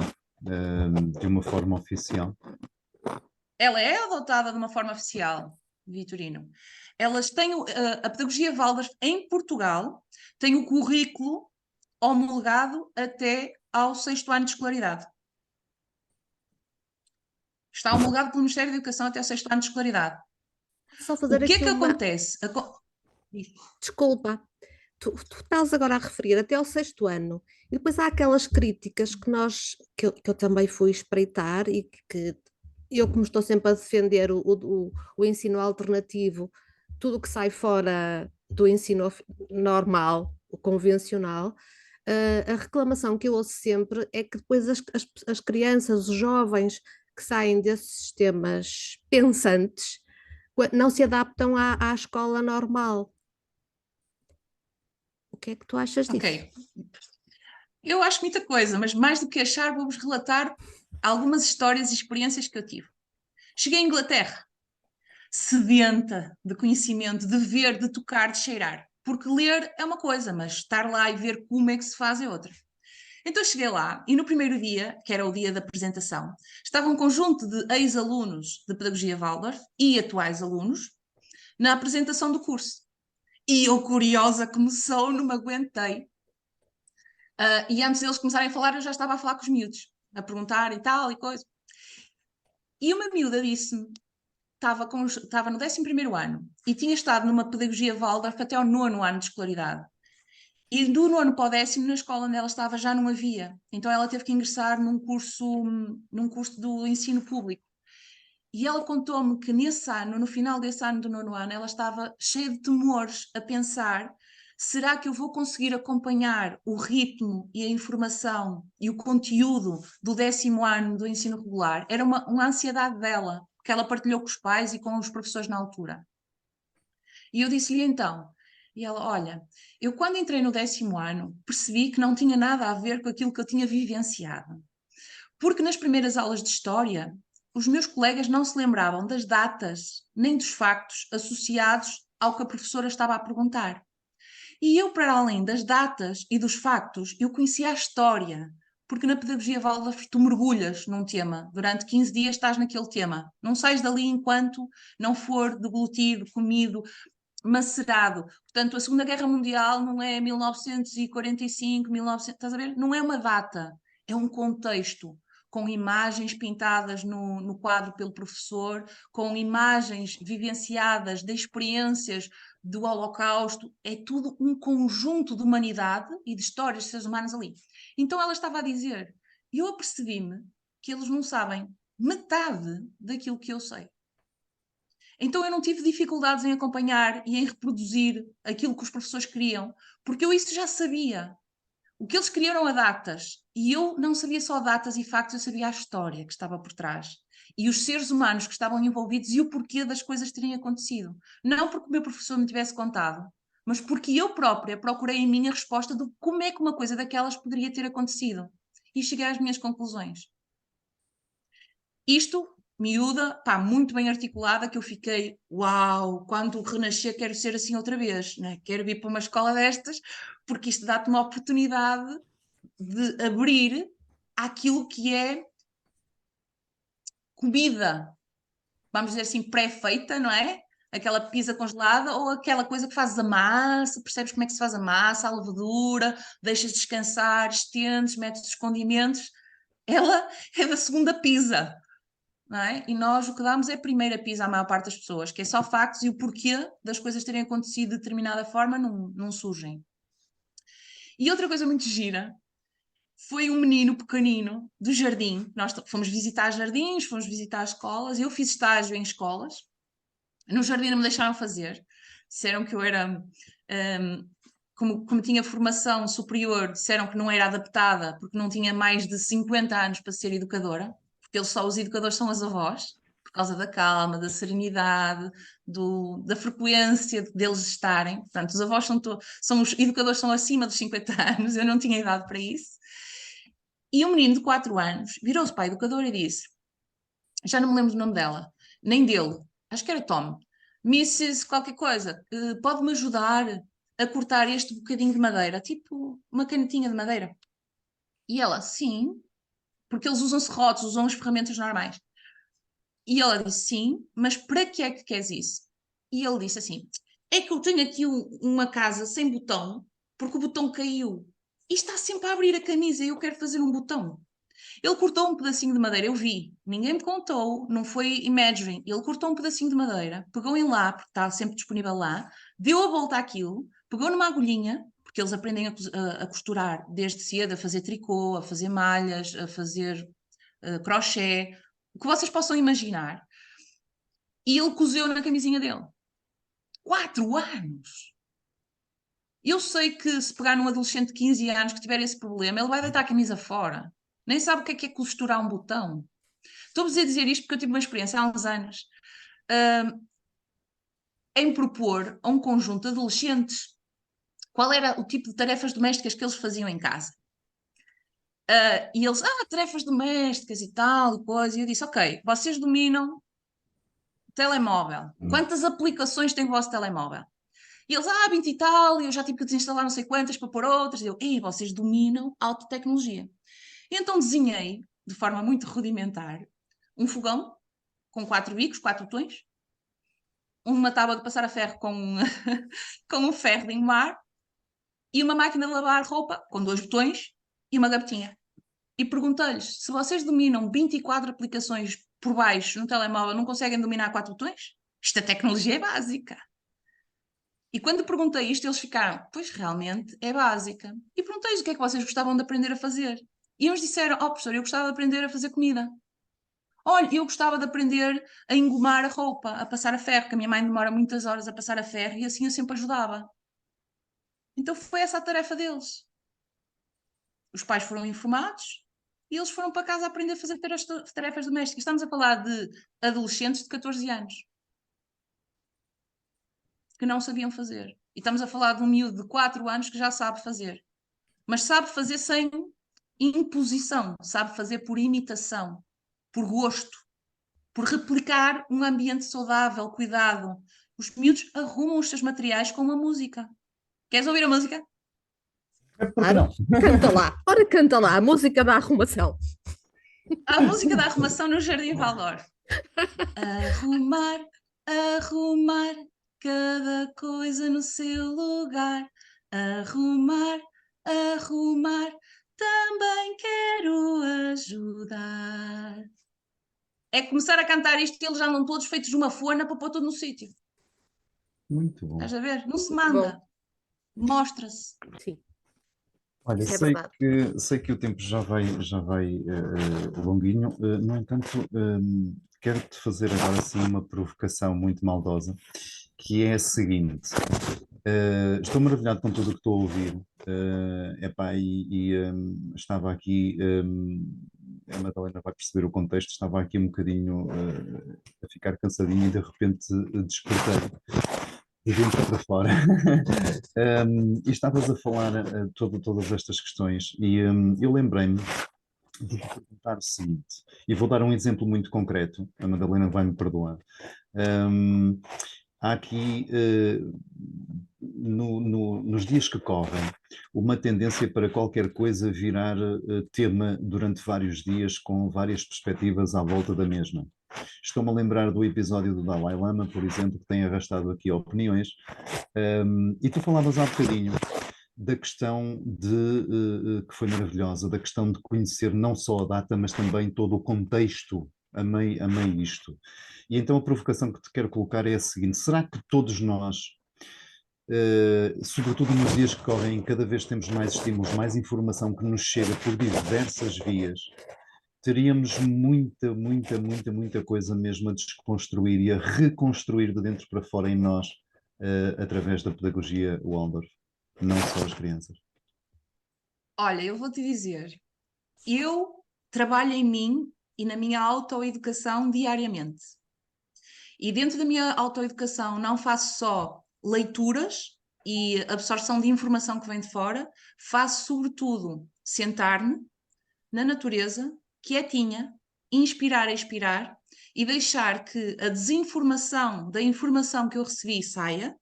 de uma forma oficial. Ela é adotada de uma forma oficial, Vitorino. Elas têm a pedagogia Waldorf em Portugal tem o currículo homologado até ao 6º ano de escolaridade. Está homologado pelo Ministério da Educação até ao 6º ano de escolaridade. Só O fazer que é aqui que uma. acontece? Desculpa, tu estás agora a referir até ao 6º ano, e depois há aquelas críticas que eu também fui espreitar e que eu, como estou sempre a defender o ensino alternativo, tudo que sai fora do ensino normal, o convencional, a reclamação que eu ouço sempre é que depois as crianças, os jovens que saem desses sistemas pensantes, não se adaptam à escola normal. O que é que tu achas disso? Ok. Eu acho muita coisa, mas mais do que achar, vou-vos relatar algumas histórias e experiências que eu tive. Cheguei à Inglaterra, sedenta de conhecimento, de ver, de tocar, de cheirar. Porque ler é uma coisa, mas estar lá e ver como é que se faz é outra. Então cheguei lá e no primeiro dia, que era o dia da apresentação, estava um conjunto de ex-alunos de Pedagogia Waldorf e atuais alunos na apresentação do curso. E eu, curiosa como sou, não me aguentei. E antes deles começarem a falar, eu já estava a falar com os miúdos, a perguntar e tal e coisa. E uma miúda disse-me, estava no 11º ano e tinha estado numa pedagogia Waldorf até ao 9º ano de escolaridade. E do 9º para o 10º, na escola onde ela estava, já não havia. Então ela teve que ingressar num curso do ensino público. E ela contou-me que nesse ano, no final desse ano do 9º ano, ela estava cheia de temores, a pensar: será que eu vou conseguir acompanhar o ritmo e a informação e o conteúdo do 10º ano do ensino regular? Era uma ansiedade dela, que ela partilhou com os pais e com os professores na altura. E eu disse-lhe então, e ela, olha, eu quando entrei no 10º ano percebi que não tinha nada a ver com aquilo que eu tinha vivenciado. Porque nas primeiras aulas de História, os meus colegas não se lembravam das datas nem dos factos associados ao que a professora estava a perguntar. E eu, para além das datas e dos factos, eu conhecia a história, porque na pedagogia Waldorf tu mergulhas num tema, durante 15 dias estás naquele tema, não sais dali enquanto não for deglutido, comido, macerado. Portanto, a Segunda Guerra Mundial não é 1945, 1900, estás a ver? Não é uma data, é um contexto, com imagens pintadas no quadro pelo professor, com imagens vivenciadas de experiências do Holocausto, é tudo um conjunto de humanidade e de histórias de seres humanos ali. Então ela estava a dizer, e eu apercebi-me que eles não sabem metade daquilo que eu sei. Então eu não tive dificuldades em acompanhar e em reproduzir aquilo que os professores queriam, porque eu isso já sabia. O que eles queriam eram datas, e eu não sabia só datas e factos, eu sabia a história que estava por trás. E os seres humanos que estavam envolvidos e o porquê das coisas terem acontecido. Não porque o meu professor me tivesse contado, mas porque eu própria procurei em mim a resposta de como é que uma coisa daquelas poderia ter acontecido. E cheguei às minhas conclusões. Isto, miúda, pá, muito bem articulada, que eu fiquei, uau, quando renascer quero ser assim outra vez, né? Quero vir para uma escola destas, porque isto dá-te uma oportunidade de abrir àquilo que é comida, vamos dizer assim, pré-feita, não é? Aquela pizza congelada ou aquela coisa que fazes a massa, percebes como é que se faz a massa, a levedura, deixas descansar, estendes, metes os condimentos. Ela é da segunda pizza. Não é? E nós o que damos é a primeira pizza à maior parte das pessoas, que é só factos e o porquê das coisas terem acontecido de determinada forma não surgem. E outra coisa muito gira foi um menino pequenino do jardim. Nós fomos visitar jardins, fomos visitar escolas. Eu fiz estágio em escolas. No jardim não me deixaram fazer. Disseram que eu era... como tinha formação superior, disseram que não era adaptada porque não tinha mais de 50 anos para ser educadora, porque os educadores são as avós, por causa da calma, da serenidade, da frequência deles estarem. Portanto, os avós os educadores são acima dos 50 anos, eu não tinha idade para isso. E um menino de 4 anos virou-se para a educadora e disse, já não me lembro do nome dela, nem dele, acho que era Tom, Mrs. qualquer coisa, pode-me ajudar a cortar este bocadinho de madeira, tipo uma canetinha de madeira? E ela, sim, porque eles usam serrotes, usam as ferramentas normais. E ela disse, sim, mas para que é que queres isso? E ele disse assim, é que eu tenho aqui uma casa sem botão, porque o botão caiu. E está sempre a abrir a camisa e eu quero fazer um botão. Ele cortou um pedacinho de madeira, eu vi, ninguém me contou, não foi imagining. Ele cortou um pedacinho de madeira, pegou em lá, porque está sempre disponível lá, deu a volta àquilo, pegou numa agulhinha, porque eles aprendem a costurar desde cedo, a fazer tricô, a fazer malhas, a fazer crochê, o que vocês possam imaginar. E ele cozeu na camisinha dele. 4 anos! Eu sei que se pegar num adolescente de 15 anos que tiver esse problema, ele vai deitar a camisa fora. Nem sabe o que é costurar um botão. Estou-vos a dizer isto porque eu tive uma experiência há uns anos em propor a um conjunto de adolescentes qual era o tipo de tarefas domésticas que eles faziam em casa. E eles, tarefas domésticas e tal, e coisa. E eu disse, ok, vocês dominam telemóvel. Quantas aplicações tem o vosso telemóvel? E eles, 20 e tal, e eu já tive que desinstalar não sei quantas para pôr outras. E eu, vocês dominam alta tecnologia. E então desenhei, de forma muito rudimentar, um fogão com 4 bicos, 4 botões, uma tábua de passar a ferro com, com um ferro de engomar e uma máquina de lavar roupa com 2 botões e uma gavetinha. E perguntei-lhes, se vocês dominam 24 aplicações por baixo no telemóvel, não conseguem dominar 4 botões? Isto a tecnologia é básica. E quando perguntei isto, eles ficaram, pois realmente é básica. E perguntei-lhes o que é que vocês gostavam de aprender a fazer. E uns disseram, professor, eu gostava de aprender a fazer comida. Olha, eu gostava de aprender a engomar a roupa, a passar a ferro, que a minha mãe demora muitas horas a passar a ferro e assim eu sempre ajudava. Então foi essa a tarefa deles. Os pais foram informados e eles foram para casa aprender a fazer tarefas domésticas. Estamos a falar de adolescentes de 14 anos que não sabiam fazer. E estamos a falar de um miúdo de 4 anos que já sabe fazer. Mas sabe fazer sem imposição, sabe fazer por imitação, por gosto, por replicar um ambiente saudável, cuidado. Os miúdos arrumam os seus materiais com uma música. Queres ouvir a música? Por que Claro, não? canta lá, ora canta lá, a música da arrumação. A música da arrumação no Jardim Valdor. Arrumar, arrumar, cada coisa no seu lugar. Arrumar, arrumar, também quero ajudar. É começar a cantar isto e eles já andam todos feitos de uma fona para pôr tudo no sítio. Muito bom. Estás a ver? Não se Muito manda. bom. Mostra-se. Sim, Olha, isso é verdade. sei que o tempo já vai longuinho, no entanto, quero-te fazer agora sim uma provocação muito maldosa, que é a seguinte. Estou maravilhado com tudo o que estou a ouvir. Epá, estava aqui, a Madalena vai perceber o contexto, estava aqui um bocadinho a ficar cansadinho e de repente despertei de dentro para fora. E estavas a falar todas estas questões e eu lembrei-me de te perguntar o seguinte, e vou dar um exemplo muito concreto, a Madalena vai-me perdoar. Um, Há aqui, nos dias que correm, uma tendência para qualquer coisa virar tema durante vários dias, com várias perspectivas à volta da mesma. Estou-me a lembrar do episódio do Dalai Lama, por exemplo, que tem arrastado aqui opiniões, e tu falavas há bocadinho da questão que foi maravilhosa, da questão de conhecer não só a data, mas também todo o contexto. Amei isto. E então a provocação que te quero colocar é a seguinte: será que todos nós, sobretudo nos dias que correm, cada vez temos mais estímulos, mais informação que nos chega por diversas vias, teríamos muita coisa mesmo a desconstruir e a reconstruir de dentro para fora em nós, através da pedagogia Waldorf, não só as crianças? Olha, eu vou te dizer, eu trabalho em mim e na minha autoeducação diariamente. E dentro da minha autoeducação não faço só leituras e absorção de informação que vem de fora, faço sobretudo sentar-me na natureza, quietinha, inspirar, expirar e deixar que a desinformação da informação que eu recebi saia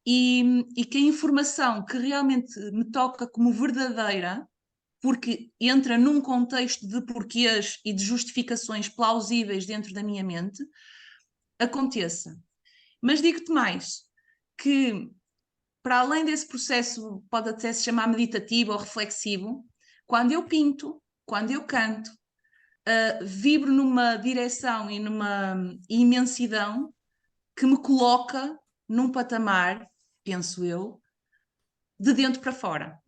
e que a informação que realmente me toca como verdadeira, porque entra num contexto de porquês e de justificações plausíveis dentro da minha mente, aconteça. Mas digo-te mais, que para além desse processo, pode até se chamar meditativo ou reflexivo, quando eu pinto, quando eu canto, vibro numa direção e numa imensidão que me coloca num patamar, penso eu, de dentro para fora.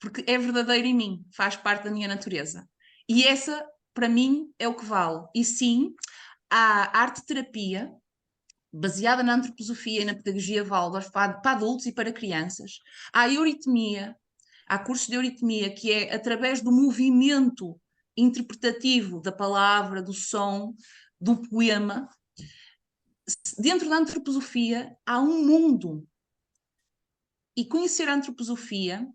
Porque é verdadeiro em mim, faz parte da minha natureza. E essa, para mim, é o que vale. E sim, há arte-terapia, baseada na antroposofia e na pedagogia Waldorf, para adultos e para crianças. Há euritmia, há cursos de euritmia, que é através do movimento interpretativo da palavra, do som, do poema. Dentro da antroposofia há um mundo. E conhecer a antroposofia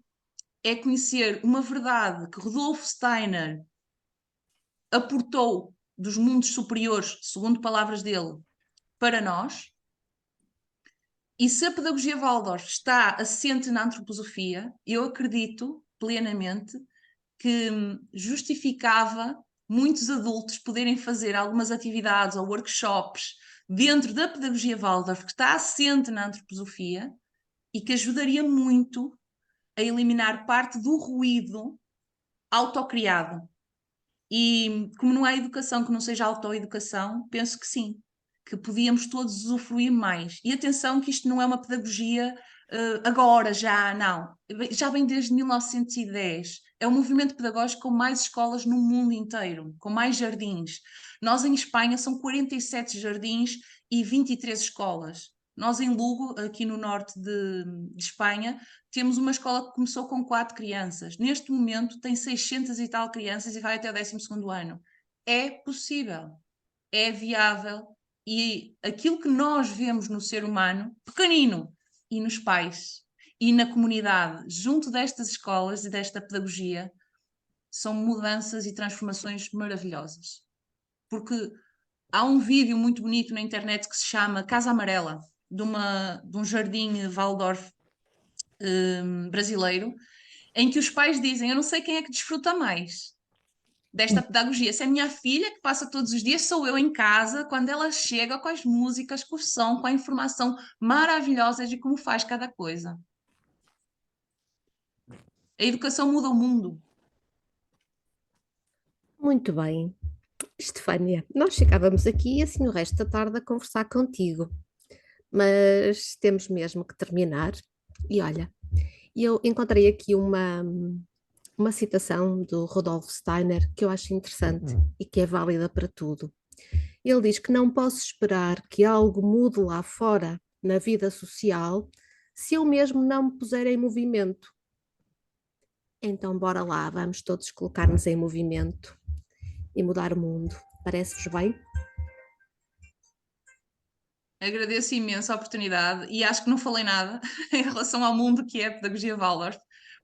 é conhecer uma verdade que Rudolf Steiner aportou dos mundos superiores, segundo palavras dele, para nós. E se a pedagogia Waldorf está assente na antroposofia, eu acredito plenamente que justificava muitos adultos poderem fazer algumas atividades ou workshops dentro da pedagogia Waldorf, que está assente na antroposofia e que ajudaria muito a eliminar parte do ruído autocriado. E como não há educação que não seja autoeducação, penso que sim, que podíamos todos usufruir mais. E atenção que isto não é uma pedagogia agora, já, não. Já vem desde 1910. É um movimento pedagógico com mais escolas no mundo inteiro, com mais jardins. Nós em Espanha são 47 jardins e 23 escolas. Nós em Lugo, aqui no norte de Espanha, temos uma escola que começou com 4 crianças. Neste momento tem 600 e tal crianças e vai até o 12º ano. É possível, é viável e aquilo que nós vemos no ser humano, pequenino, e nos pais, e na comunidade, junto destas escolas e desta pedagogia, são mudanças e transformações maravilhosas. Porque há um vídeo muito bonito na internet que se chama Casa Amarela, de um jardim Waldorf brasileiro, em que os pais dizem: eu não sei quem é que desfruta mais desta pedagogia, se é a minha filha que passa todos os dias, sou eu em casa, quando ela chega com as músicas, com o som, com a informação maravilhosa de como faz cada coisa. A educação muda o mundo. Muito bem. Estefânia, nós ficávamos aqui assim o resto da tarde a conversar contigo, mas temos mesmo que terminar. E olha, eu encontrei aqui uma citação do Rudolf Steiner que eu acho interessante e que é válida para tudo. Ele diz que não posso esperar que algo mude lá fora na vida social se eu mesmo não me puser em movimento. Então, bora lá, vamos todos colocar-nos em movimento e mudar o mundo. Parece-vos bem? Agradeço imenso a oportunidade e acho que não falei nada em relação ao mundo que é a pedagogia Waldorf,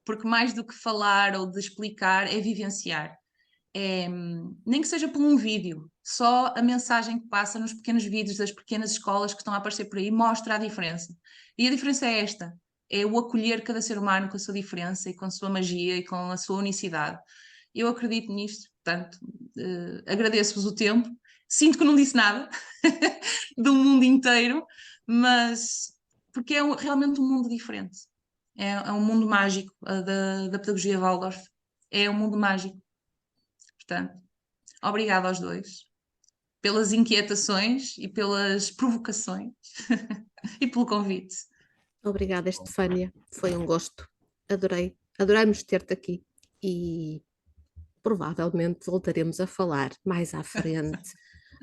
porque mais do que falar ou de explicar é vivenciar. Nem que seja por um vídeo, só a mensagem que passa nos pequenos vídeos das pequenas escolas que estão a aparecer por aí mostra a diferença. E a diferença é esta: é o acolher cada ser humano com a sua diferença e com a sua magia e com a sua unicidade. Eu acredito nisto, portanto, agradeço-vos o tempo. Sinto que não disse nada do mundo inteiro, mas porque é realmente um mundo diferente. É um mundo mágico, da pedagogia Waldorf. É um mundo mágico. Portanto, obrigada aos dois pelas inquietações e pelas provocações e pelo convite. Obrigada, Estefânia. Foi um gosto. Adorei. Adoramos ter-te aqui e provavelmente voltaremos a falar mais à frente.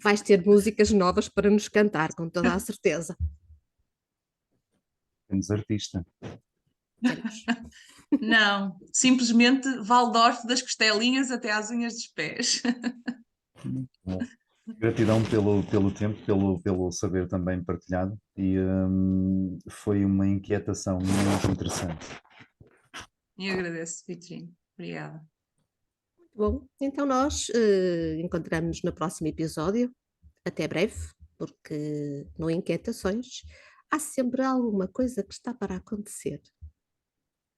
Vais ter músicas novas para nos cantar, com toda a certeza. Temos artista. Temos. Não, simplesmente Waldorf das costelinhas até às unhas dos pés. Bom, gratidão pelo tempo, pelo saber também partilhado e foi uma inquietação muito interessante. E agradeço, Vitorino. Obrigada. Bom, então nós encontramos no próximo episódio. Até breve, porque no Inquietações há sempre alguma coisa que está para acontecer.